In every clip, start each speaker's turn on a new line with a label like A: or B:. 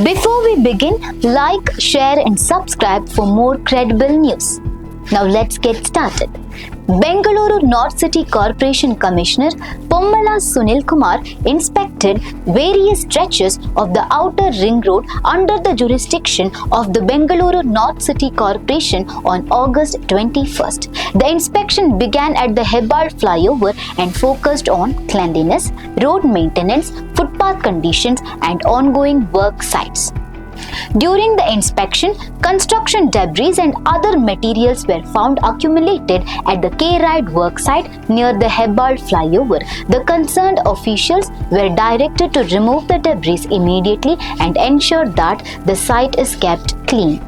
A: Before we begin, like, share and subscribe for more credible news. Now let's get started. Bengaluru North City Corporation Commissioner Pommala Sunil Kumar inspected various stretches of the outer ring road under the jurisdiction of the Bengaluru North City Corporation on August 21st. The inspection began at the Hebbal flyover and focused on cleanliness, road maintenance, footpath conditions and ongoing work sites. During the inspection, construction debris and other materials were found accumulated at the K-Ride worksite near the Hebbal flyover. The concerned officials were directed to remove the debris immediately and ensure that the site is kept clean.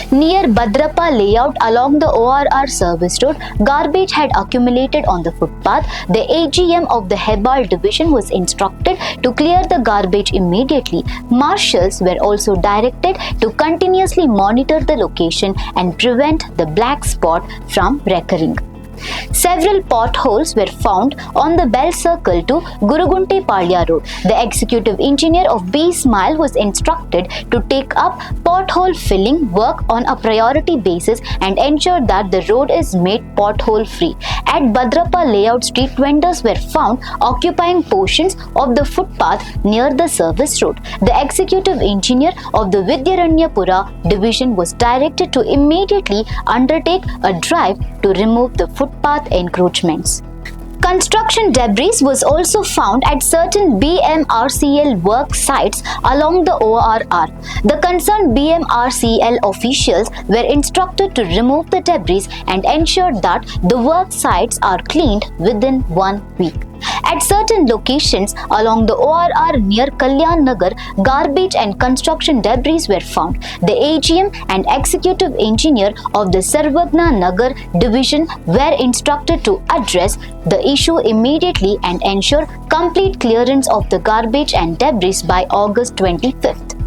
A: Near Bhadrappa layout along the ORR service road, garbage had accumulated on the footpath. The AGM of the Hebbal division was instructed to clear the garbage immediately. Marshals were also directed to continuously monitor the location and prevent the black spot from recurring. Several potholes were found on the Bell Circle to Guruguntepalya road. The executive engineer of BMRCL was instructed to take up pothole filling work on a priority basis and ensure that the road is made pothole-free. At Bhadrappa layout, street vendors were found occupying portions of the footpath near the service road. The executive engineer of the Vidyaranyapura division was directed to immediately undertake a drive to remove the footpath encroachments. Construction debris was also found at certain BMRCL work sites along the ORR. The concerned BMRCL officials were instructed to remove the debris and ensure that the work sites are cleaned within 1 week. At certain locations along the ORR near Kalyan Nagar, garbage and construction debris were found. The AGM and executive engineer of the Sarvagna Nagar division were instructed to address the issue immediately and ensure complete clearance of the garbage and debris by August 25th.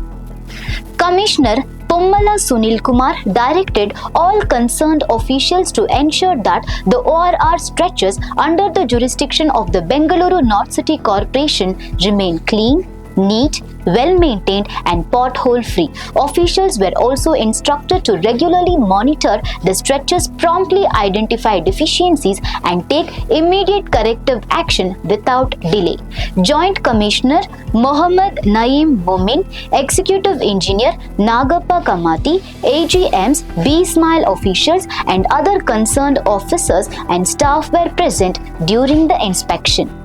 A: Commissioner Pommala Sunil Kumar directed all concerned officials to ensure that the ORR stretches under the jurisdiction of the Bengaluru North City Corporation remain clean, neat, well-maintained and pothole-free. Officials were also instructed to regularly monitor the stretches, promptly identify deficiencies and take immediate corrective action without delay. Joint Commissioner Mohammad Naeem Momin, Executive Engineer Nagappa Kamati, AGMs, BMRCL officials and other concerned officers and staff were present during the inspection.